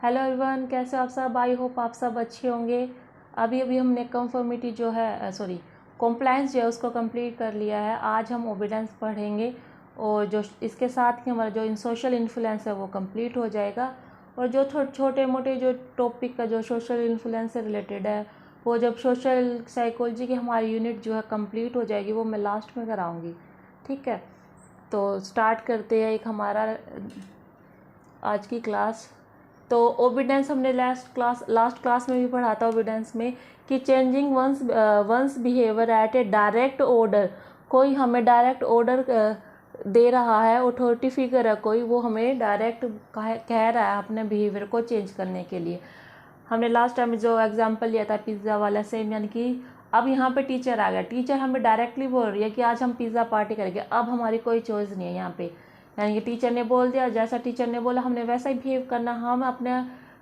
Hello everyone, कैसे हो आप सब। आई होप आप सब अच्छे होंगे। अभी अभी हमने कंफर्मिटी जो है कॉम्प्लायंस जो है उसको कंप्लीट कर लिया है। आज हम ओबीडेंस पढ़ेंगे और जो इसके साथ ही हमारा जो सोशल इन्फ्लुएंस है वो कंप्लीट हो जाएगा। और जो छोटे मोटे जो टॉपिक का जो सोशल इन्फ्लुएंस से रिलेटेड है वो जब सोशल साइकोलॉजी की हमारी यूनिट जो है कंप्लीट हो जाएगी वो मैं लास्ट में कराऊँगी। ठीक है, तो स्टार्ट करते हैं एक हमारा आज की क्लास। तो ओबीडेंस हमने लास्ट क्लास में भी पढ़ा था ओबीडेंस में कि changing one's behaviour at a direct order. कोई हमें डायरेक्ट ऑर्डर दे रहा है, अथॉरिटी फिगर है कोई, वो हमें डायरेक्ट कह रहा है अपने बिहेवियर को चेंज करने के लिए। हमने लास्ट टाइम जो एग्जांपल लिया था पिज़्ज़ा वाला सेम, यानी कि अब यहाँ पे टीचर आ गया, टीचर हमें डायरेक्टली बोल रही है कि आज हम पिज़्ज़ा पार्टी करेंगे। अब हमारी कोई चॉइस नहीं है यहाँ पे, यानी कि टीचर ने बोल दिया, जैसा टीचर ने बोला हमने वैसा ही बिहेव करना। हम अपने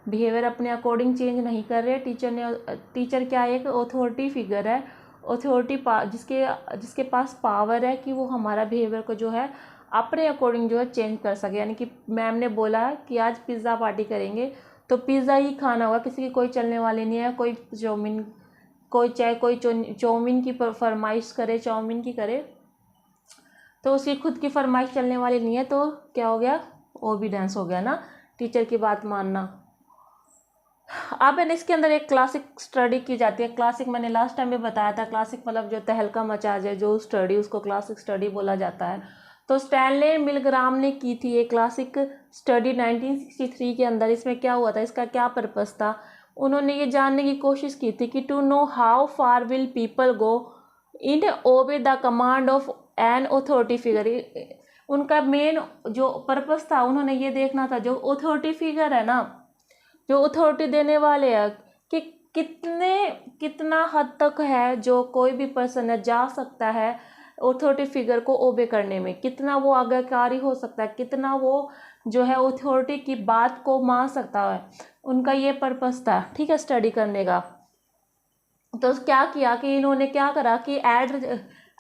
बिहेवियर अपने अकॉर्डिंग चेंज नहीं कर रहे। टीचर क्या है, एक अथॉरिटी फिगर है, अथॉरिटी जिसके पास पावर है कि वो हमारा बिहेवियर को जो है अपने अकॉर्डिंग जो है चेंज कर सके। यानी कि मैम ने बोला कि आज पिज़्ज़ा पार्टी करेंगे तो पिज़्ज़ा ही खाना होगा, किसी की कोई चलने वाली नहीं है। कोई चाउमीन की फरमाइश करे, चाउमीन की करे तो उसकी खुद की फरमाइश चलने वाली नहीं है। तो क्या हो गया, ओबीडेंस हो गया ना, टीचर की बात मानना। अब इसके अंदर एक क्लासिक स्टडी की जाती है। क्लासिक मैंने लास्ट टाइम भी बताया था, क्लासिक मतलब जो तहलका मचा जाए जो स्टडी, उसको क्लासिक स्टडी बोला जाता है। तो स्टैनले मिलग्राम ने की थी ये क्लासिक स्टडी 1963 के अंदर। इसमें क्या हुआ था, इसका क्या पर्पस था, उन्होंने ये जानने की कोशिश की थी कि to know how far will people go in obey the command of an authority figure. उनका मेन जो पर्पस था, उन्होंने ये देखना था जो अथॉरिटी फिगर है ना, जो अथॉरिटी देने वाले हैं, कि कितना हद तक है जो कोई भी पर्सन है जा सकता है अथॉरिटी फिगर को ओबे करने में, कितना वो आज्ञाकारी हो सकता है, कितना वो जो है अथॉरिटी की बात को मान सकता है। उनका ये पर्पस था, ठीक है, स्टडी करने का। तो क्या किया कि इन्होंने क्या करा कि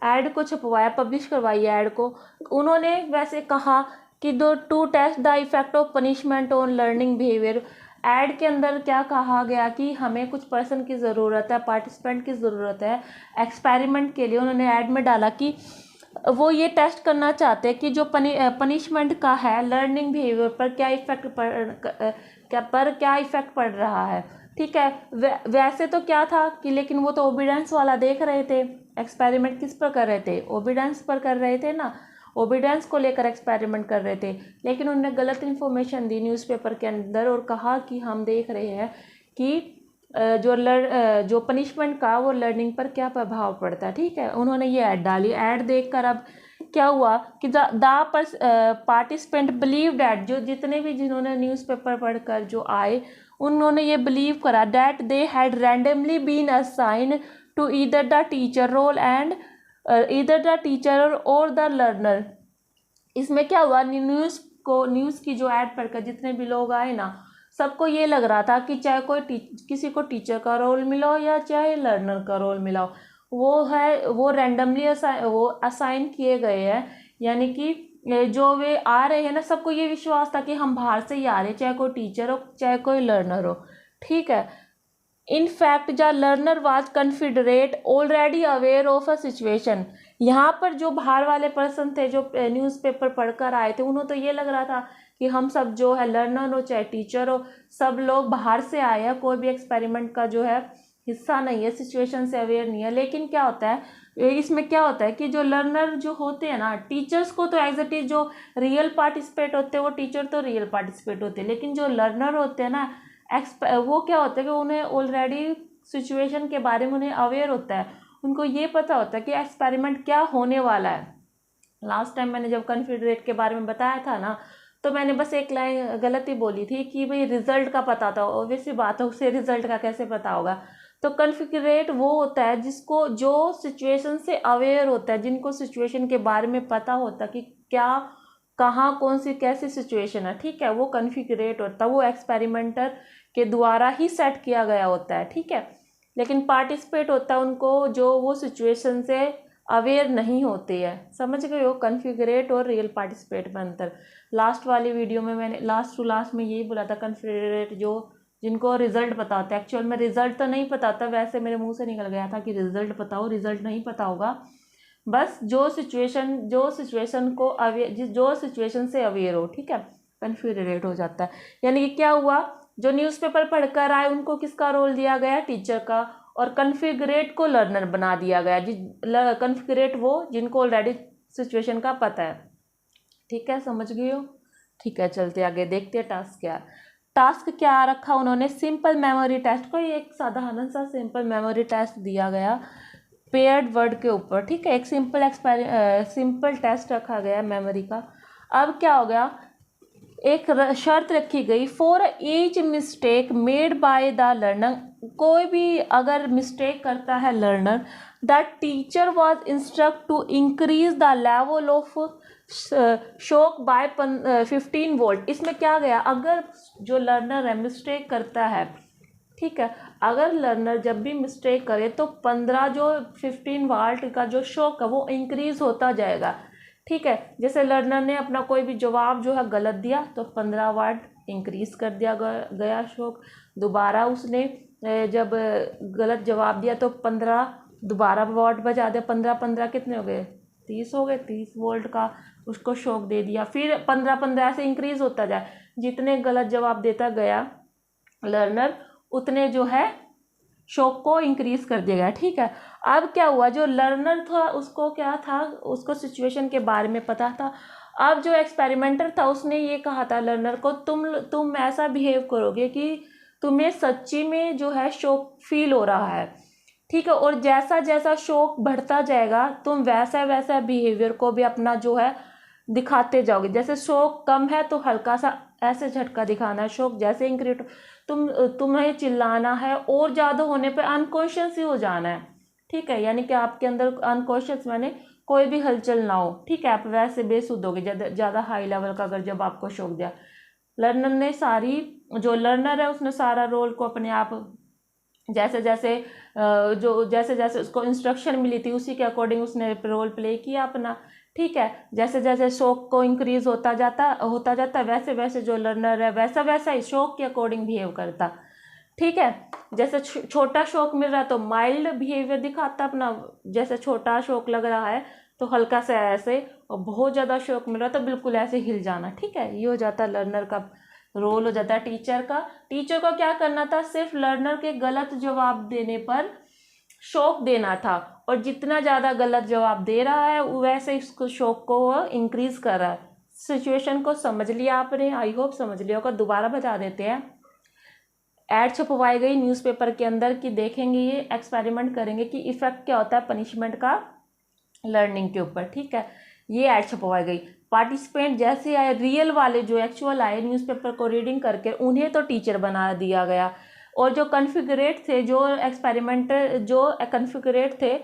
एड को छपवाया, पब्लिश करवाई ऐड को। उन्होंने वैसे कहा कि to test the effect of punishment on learning behaviour. Ad के अंदर क्या कहा गया कि हमें कुछ पर्सन की ज़रूरत है, पार्टिसिपेंट की ज़रूरत है एक्सपेरिमेंट के लिए। उन्होंने ऐड में डाला कि वो ये टेस्ट करना चाहते हैं कि जो पनिशमेंट का है लर्निंग बिहेवियर पर क्या इफेक्ट पड़ रहा है। ठीक है, वैसे तो क्या था कि लेकिन वो तो ओबीडेंस वाला देख रहे थे। एक्सपेरिमेंट किस पर कर रहे थे, ओबीडेंस पर कर रहे थे ना, ओबीडेंस को लेकर एक्सपेरिमेंट कर रहे थे। लेकिन उन्होंने गलत इन्फॉर्मेशन दी न्यूज़पेपर के अंदर और कहा कि हम देख रहे हैं कि जो पनिशमेंट का वो लर्निंग पर क्या प्रभाव पड़ता है। ठीक है, उन्होंने ये ऐड डाली। ऐड देखकर अब क्या हुआ कि द पार्टिसिपेंट बिलीव डैट, जिन्होंने न्यूज़पेपर पढ़कर जो आए उन्होंने ये बिलीव करा that they had randomly been assigned to either the teacher role and either the teacher और द लर्नर। इसमें क्या हुआ, न्यूज़ की जो ऐड पढ़कर जितने भी लोग आए ना, सबको ये लग रहा था कि चाहे किसी को टीचर का रोल मिला हो या चाहे लर्नर का रोल मिला हो, वो रैंडमली असाइन किए गए हैं। यानी कि जो वे आ रहे हैं ना, सबको ये विश्वास था कि हम बाहर से ही आ रहे हैं, चाहे कोई टीचर हो चाहे कोई लर्नर हो। ठीक है, in fact the learner was confederate already aware of a situation. यहाँ पर जो बाहर वाले पर्सन थे जो न्यूज़पेपर पढ़कर आए थे, उन्हें तो ये लग रहा था कि हम सब जो है लर्नर हो चाहे टीचर हो, सब लोग बाहर से आए हैं, कोई भी एक्सपेरिमेंट का जो है हिस्सा नहीं है, सिचुएशन से अवेयर नहीं है। लेकिन क्या होता है, इसमें क्या होता है कि जो लर्नर जो होते हैं ना, टीचर्स को तो एज इट इज जो रियल पार्टिसिपेट होते हैं वो टीचर तो रियल पार्टिसिपेट होते हैं, लेकिन जो लर्नर होते हैं ना वो क्या होता है कि उन्हें ऑलरेडी सिचुएशन के बारे में उन्हें अवेयर होता है, उनको ये पता होता है कि एक्सपेरिमेंट क्या होने वाला है। लास्ट टाइम मैंने जब कन्फिडरेट के बारे में बताया था ना, तो मैंने बस एक लाइन गलती बोली थी कि भाई रिजल्ट का पता था। ऑब्वियसली बात है, उसे रिजल्ट का कैसे पता होगा। तो कन्फिगरेट वो होता है जिसको जो सिचुएशन से अवेयर होता है, जिनको सिचुएशन के बारे में पता होता है कि क्या कहाँ कौन सी कैसी सिचुएशन है। ठीक है, वो कन्फिगरेट होता है, वो एक्सपेरिमेंटर के द्वारा ही सेट किया गया होता है। ठीक है, लेकिन पार्टिसिपेट होता है उनको जो वो सिचुएशन से अवेयर नहीं होते हैं। समझ गए हो कन्फिगरेट और रियल पार्टिसिपेट में अंतर। लास्ट वाली वीडियो में मैंने लास्ट टू लास्ट में यही बोला था, कन्फिगरेट जो जिनको रिजल्ट पता होता है, एक्चुअल में रिजल्ट तो नहीं पता होता, वैसे मेरे मुंह से निकल गया था कि रिजल्ट पता हो, रिजल्ट नहीं पता होगा। बस जो सिचुएशन को अवेयर, जो सिचुएशन से अवेयर हो, ठीक है, कन्फिगरेट हो जाता है। यानी कि क्या हुआ, जो न्यूज़पेपर पढ़कर आए उनको किसका रोल दिया गया, टीचर का, और कन्फिगरेट को लर्नर बना दिया गया। कन्फिगरेट वो जिनको ऑलरेडी सिचुएशन का पता है। ठीक है, समझ गए हो। ठीक है, चलते आगे देखते हैं टास्क क्या है। टास्क क्या रखा उन्होंने, सिंपल मेमोरी टेस्ट। कोई एक साधारण सा सिंपल मेमोरी टेस्ट दिया गया पेयर्ड वर्ड के ऊपर, ठीक है, एक सिंपल टेस्ट रखा गया मेमोरी का। अब क्या हो गया, एक शर्त रखी गई, for each mistake made by the learner, कोई भी अगर मिस्टेक करता है learner, the teacher was instruct to increase the level of shock by 15 volt. इसमें क्या गया, अगर जो लर्नर है मिस्टेक करता है, ठीक है, अगर लर्नर जब भी मिस्टेक करे तो 15 वाट का जो शॉक है वो इंक्रीज होता जाएगा। ठीक है, जैसे लर्नर ने अपना कोई भी जवाब जो है गलत दिया तो 15 वाट इंक्रीज कर दिया गया शॉक। दोबारा उसने जब गलत जवाब दिया तो 15 दोबारा वाट बजा दिया, 15 कितने हो गए, 30 हो गए, 30 वोल्ट का उसको शॉक दे दिया। फिर 15 से इंक्रीज होता जाए, जितने गलत जवाब देता गया लर्नर उतने जो है शॉक को इंक्रीज कर दिया गया। ठीक है, अब क्या हुआ, जो लर्नर था उसको क्या था, उसको सिचुएशन के बारे में पता था। अब जो एक्सपेरिमेंटर था उसने ये कहा था लर्नर को, तुम ऐसा बिहेव करोगे कि तुम्हें सच्ची में जो है शॉक फील हो रहा है। ठीक है, और जैसा जैसा शॉक बढ़ता जाएगा तुम वैसा वैसा बिहेवियर को भी अपना जो है दिखाते जाओगे। जैसे शॉक कम है तो हल्का सा ऐसे झटका दिखाना है, शॉक जैसे इंक्रीज तुम्हें चिल्लाना है, और ज़्यादा होने पे अनकॉन्शियस ही हो जाना है। ठीक है, यानी कि आपके अंदर अनकॉन्शियस माने कोई भी हलचल ना हो। ठीक है, आप वैसे बेसुध होगे ज़्यादा हाई लेवल का अगर जब आपको शॉक दिया। लर्नर ने जो लर्नर है उसने सारा रोल को अपने आप जैसे जैसे उसको इंस्ट्रक्शन मिली थी उसी के अकॉर्डिंग उसने रोल प्ले किया अपना। ठीक है, जैसे जैसे शॉक को इंक्रीज होता जाता वैसे वैसे जो लर्नर है वैसा वैसा ही शॉक के अकॉर्डिंग बिहेव करता। ठीक है, जैसे छोटा शॉक मिल रहा है तो माइल्ड बिहेवियर दिखाता अपना, जैसे छोटा शॉक लग रहा है तो हल्का सा ऐसे, और बहुत ज़्यादा शॉक मिल रहा है तो बिल्कुल ऐसे हिल जाना। ठीक है, ये हो जाता है लर्नर का रोल, हो जाता है टीचर का। टीचर को क्या करना था, सिर्फ लर्नर के गलत जवाब देने पर शॉक देना था, और जितना ज़्यादा गलत जवाब दे रहा है वैसे इसको शॉक को वो इंक्रीज कर रहा है। सिचुएशन को समझ लिया आपने, आई होप समझ लिया होगा। दोबारा बता देते हैं। एड छपवाई गई न्यूज़पेपर के अंदर कि देखेंगे, ये एक्सपेरिमेंट करेंगे कि इफेक्ट क्या होता है पनिशमेंट का लर्निंग के ऊपर। ठीक है, ये एड छपवाई गई। पार्टिसिपेंट जैसे आए, रियल वाले जो एक्चुअल आए न्यूज़पेपर को रीडिंग करके, उन्हें तो टीचर बना दिया गया, और जो कन्फिगरेट थे, जो कन्फिगरेट थे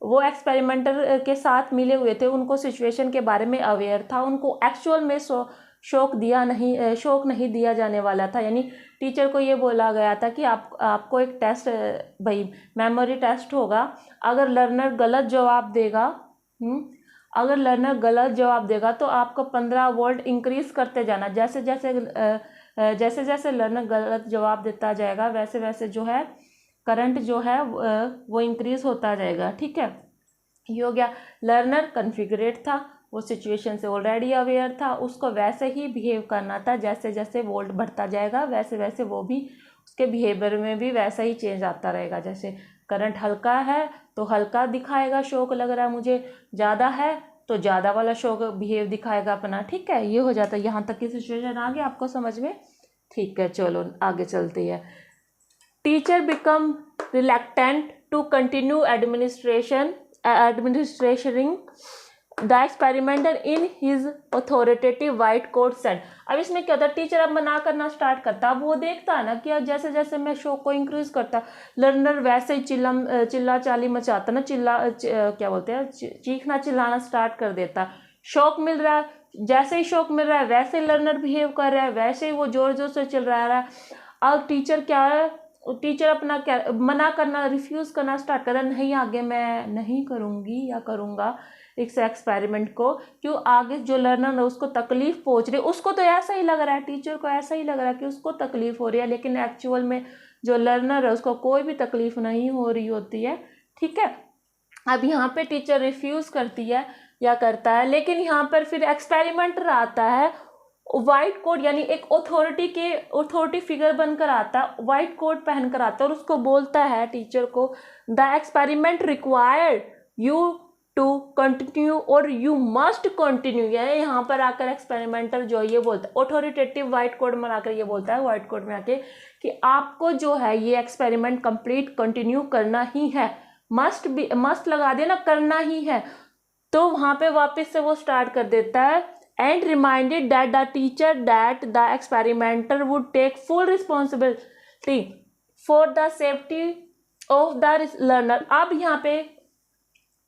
वो एक्सपेरिमेंटर के साथ मिले हुए थे, उनको सिचुएशन के बारे में अवेयर था, उनको एक्चुअल में शॉक नहीं दिया जाने वाला था। यानी टीचर को ये बोला गया था कि आपको एक टेस्ट, भाई मेमोरी टेस्ट होगा, अगर लर्नर गलत जवाब देगा तो आपको 15 वोल्ट इंक्रीज करते जाना। जैसे जैसे लर्नर गलत जवाब देता जाएगा वैसे वैसे जो है करंट जो है वो इंक्रीज होता जाएगा। ठीक है, ये हो गया। लर्नर कन्फिगरेट था, वो सिचुएशन से ऑलरेडी अवेयर था, उसको वैसे ही बिहेव करना था, जैसे जैसे वोल्ट बढ़ता जाएगा वैसे वैसे वो भी उसके बिहेवियर में भी वैसा ही चेंज आता रहेगा। जैसे करंट हल्का है तो हल्का दिखाएगा, शॉक लग रहा है मुझे, ज़्यादा है तो ज़्यादा वाला शॉक बिहेव दिखाएगा अपना। ठीक है, ये हो जाता है। यहाँ तक की सिचुएशन आ गई आपको समझ में। ठीक है, चलो आगे चलते हैं। Teacher become reluctant to continue administrationing the experimenter in his authoritative white coat set. अब इसमें क्या होता है, टीचर अब मना करना स्टार्ट करता। अब वो देखता है ना कि जैसे जैसे मैं शॉक को इंक्रीज करता, लर्नर वैसे ही चिल्ला चाली मचाता ना, क्या बोलते हैं, चीखना चिल्लाना स्टार्ट कर देता। शॉक मिल रहा है, जैसे ही शॉक मिल रहा है वैसे लर्नर बिहेव कर रहा है, वैसे ही वो जोर जोर से चिल्ला रहा है। अब टीचर क्या है, टीचर अपना क्या मना करना, रिफ्यूज़ करना स्टार्ट कर रहा है, नहीं आगे मैं नहीं करूँगी या करूँगा इस एक्सपेरिमेंट को, क्यों आगे जो लर्नर है उसको तकलीफ पहुँच रही है, उसको तो ऐसा ही लग रहा है, टीचर को ऐसा ही लग रहा है कि उसको तकलीफ हो रही है, लेकिन एक्चुअल में जो लर्नर है उसको कोई भी तकलीफ नहीं हो रही होती है। ठीक है, अब यहाँ पे टीचर रिफ्यूज़ करती है या करता है, लेकिन यहाँ पर फिर एक्सपेरिमेंटर आता है वाइट कोट, यानी एक अथॉरिटी फिगर बनकर आता है, वाइट कोट पहनकर आता है और उसको बोलता है टीचर को, the experiment required you to continue और यू मस्ट कंटिन्यू। यानी यहाँ पर आकर एक्सपेरिमेंटर जो ये बोलता है, अथॉरिटेटिव वाइट कोट में आकर ये बोलता है, वाइट कोट में आके कि आपको जो है ये एक्सपेरिमेंट कंप्लीट कंटिन्यू करना ही है, मस्ट लगा देना, करना ही है। तो वहाँ पे वापस से वो स्टार्ट कर देता है, and reminded that the teacher that the experimenter would take full responsibility for the safety of the learner. अब यहाँ पे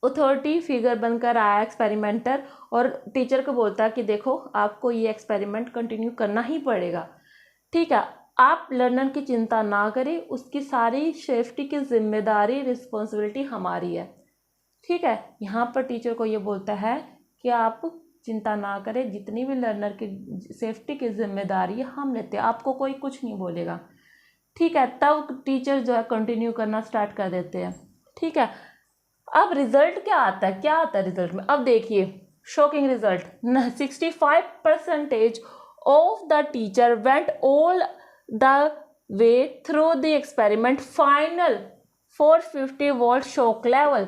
अथॉरिटी फिगर बनकर आया एक्सपेरिमेंटर और टीचर को बोलता है कि देखो आपको ये एक्सपेरिमेंट कंटिन्यू करना ही पड़ेगा, ठीक है, आप लर्नर की चिंता ना करें, उसकी सारी सेफ्टी की जिम्मेदारी रिस्पॉन्सिबिलिटी हमारी है। ठीक है, यहाँ पर टीचर को ये बोलता है कि आप चिंता ना करें, जितनी भी लर्नर की सेफ्टी की जिम्मेदारी हम लेते हैं, आपको कोई कुछ नहीं बोलेगा। ठीक है, तब टीचर जो है कंटिन्यू करना स्टार्ट कर देते हैं। ठीक है, अब रिजल्ट क्या आता है, क्या आता है रिजल्ट में, अब देखिए shocking result, 65% of the teacher went all the way through the experiment final 450 volt shock level.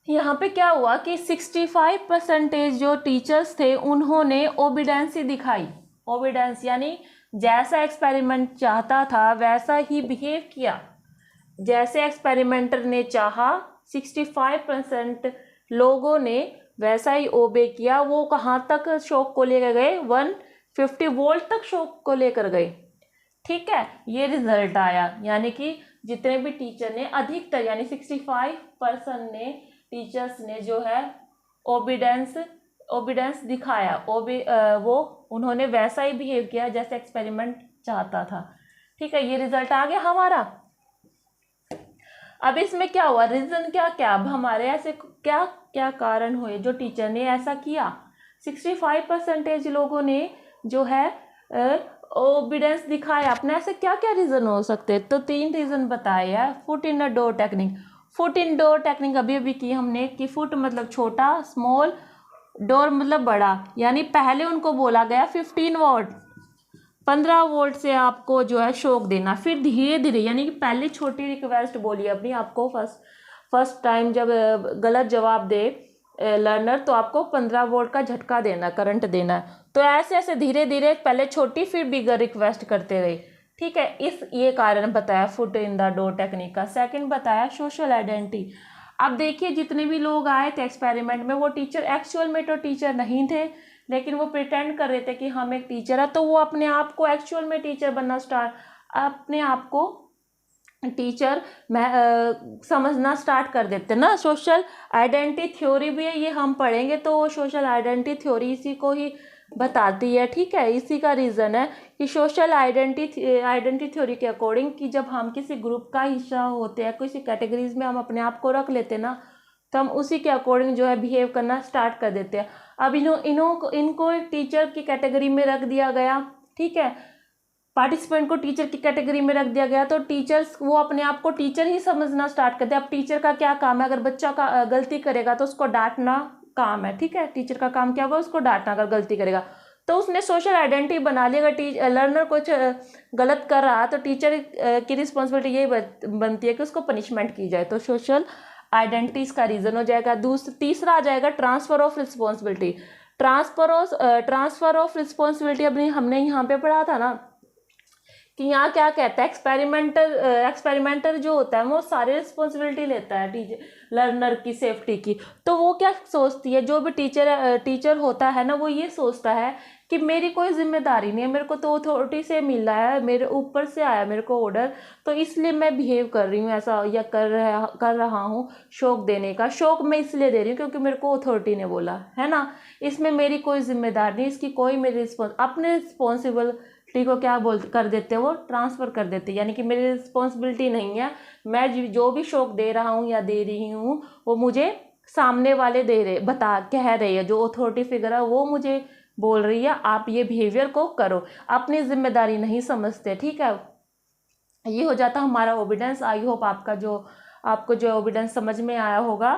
यहाँ पे क्या हुआ कि 65% जो टीचर्स थे उन्होंने ओबीडेंस ही दिखाई, ओबीडेंस यानी जैसा एक्सपेरिमेंट चाहता था वैसा ही बिहेव किया, जैसे एक्सपेरिमेंटर ने चाहा 65% लोगों ने वैसा ही ओबे किया। वो कहाँ तक शॉक को लेकर गए, 150 वोल्ट तक शॉक को लेकर गए। ठीक है, ये रिजल्ट आया, यानी कि जितने भी टीचर ने अधिकतर यानी 65% ने टीचर्स ने जो है ओबीडेंस दिखाया, वो उन्होंने वैसा ही बिहेव किया जैसे एक्सपेरिमेंट चाहता था। ठीक है, ये रिजल्ट आ गया हमारा। अब इसमें क्या हुआ, रीजन क्या क्या, अब हमारे ऐसे क्या क्या कारण हुए जो टीचर ने ऐसा किया। 65% लोगों ने जो है ओबीडेंस दिखाया, अपने ऐसे क्या क्या रीज़न हो सकते हैं, तो 3 रीज़न बताए हैं। Foot in the door technique, foot in door technique अभी की हमने कि फुट मतलब छोटा, स्मॉल, डोर मतलब बड़ा, यानी पहले उनको बोला गया 15 वोल्ट, 15 वोल्ट से आपको जो है शॉक देना, फिर धीरे धीरे, यानी कि पहले छोटी रिक्वेस्ट बोली अपनी, आपको फर्स्ट टाइम जब गलत जवाब दे लर्नर तो आपको 15 वोल्ट का झटका देना, करंट देना है। तो ऐसे ऐसे धीरे धीरे पहले छोटी फिर बिगर रिक्वेस्ट करते गए। ठीक है, ये कारण बताया foot in the door technique का। सेकंड बताया सोशल आइडेंटिटी। अब देखिए जितने भी लोग आए थे एक्सपेरिमेंट में वो टीचर एक्चुअल में तो टीचर नहीं थे, लेकिन वो प्रिटेंड कर रहे थे कि हम एक टीचर है, तो वो अपने आप को एक्चुअल में टीचर बनना अपने आप को टीचर समझना स्टार्ट कर देते ना। सोशल आइडेंटिटी थ्योरी भी है, ये हम पढ़ेंगे, तो सोशल आइडेंटिटी थ्योरी इसी को ही बताती है। ठीक है, इसी का रीज़न है कि सोशल आइडेंटिटी थ्योरी के अकॉर्डिंग कि जब हम किसी ग्रुप का हिस्सा होते हैं, किसी कैटेगरीज में हम अपने आप को रख लेते हैं ना, तो हम उसी के अकॉर्डिंग जो है बिहेव करना स्टार्ट कर देते हैं। अब इनको टीचर की कैटेगरी में रख दिया गया। ठीक है, पार्टिसिपेंट को टीचर की कैटेगरी में रख दिया गया, तो टीचर्स वो अपने आप को टीचर ही समझना स्टार्ट करते हैं। अब टीचर का क्या काम है, अगर बच्चा का गलती करेगा तो उसको डांटना काम है। ठीक है, टीचर का काम क्या होगा, उसको डांटना अगर गलती करेगा। तो उसने सोशल आइडेंटिटी बना ली, अगर लर्नर कुछ गलत कर रहा तो टीचर की रिस्पॉन्सिबिलिटी यही बनती है कि उसको पनिशमेंट की जाए। तो सोशल आइडेंटिटी इसका रीज़न हो जाएगा। तीसरा आ जाएगा transfer of responsibility. Transfer of responsibility अभी हमने यहाँ पे पढ़ा था ना कि यहाँ क्या कहता है, एक्सपेरिमेंटर जो होता है वो सारी रिस्पॉन्सिबिलिटी लेता है टीचर लर्नर की सेफ्टी की। तो वो क्या सोचती है, जो भी टीचर होता है ना, वो ये सोचता है कि मेरी कोई जिम्मेदारी नहीं है, मेरे को तो अथॉरिटी से मिला है, मेरे ऊपर से आया मेरे को ऑर्डर, तो इसलिए मैं बिहेव कर रही हूँ ऐसा, या कर रहा हूँ शॉक देने का। शॉक मैं इसलिए दे रही हूँ क्योंकि मेरे को अथॉरिटी ने बोला है ना, इसमें मेरी कोई जिम्मेदारी नहीं, इसकी कोई मेरी अपने रिस्पॉन्सिबल को क्या बोल कर देते वो ट्रांसफ़र कर देते, यानी कि मेरी रिस्पॉन्सिबिलिटी नहीं है। मैं जो भी शौक दे रहा हूँ या दे रही हूँ वो मुझे सामने वाले दे रहे कह रहे हैं, जो अथॉरिटी फिगर है वो मुझे बोल रही है आप ये बिहेवियर को करो, अपनी जिम्मेदारी नहीं समझते। ठीक है, ये हो जाता हमारा ओबिडेंस। आई होप आपको जो ओबिडेंस समझ में आया होगा।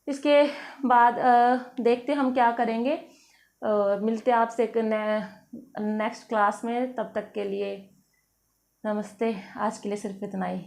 इसके बाद देखते हम क्या करेंगे। मिलते हैं आपसे एक नेक्स्ट क्लास में। तब तक के लिए नमस्ते। आज के लिए सिर्फ इतना ही।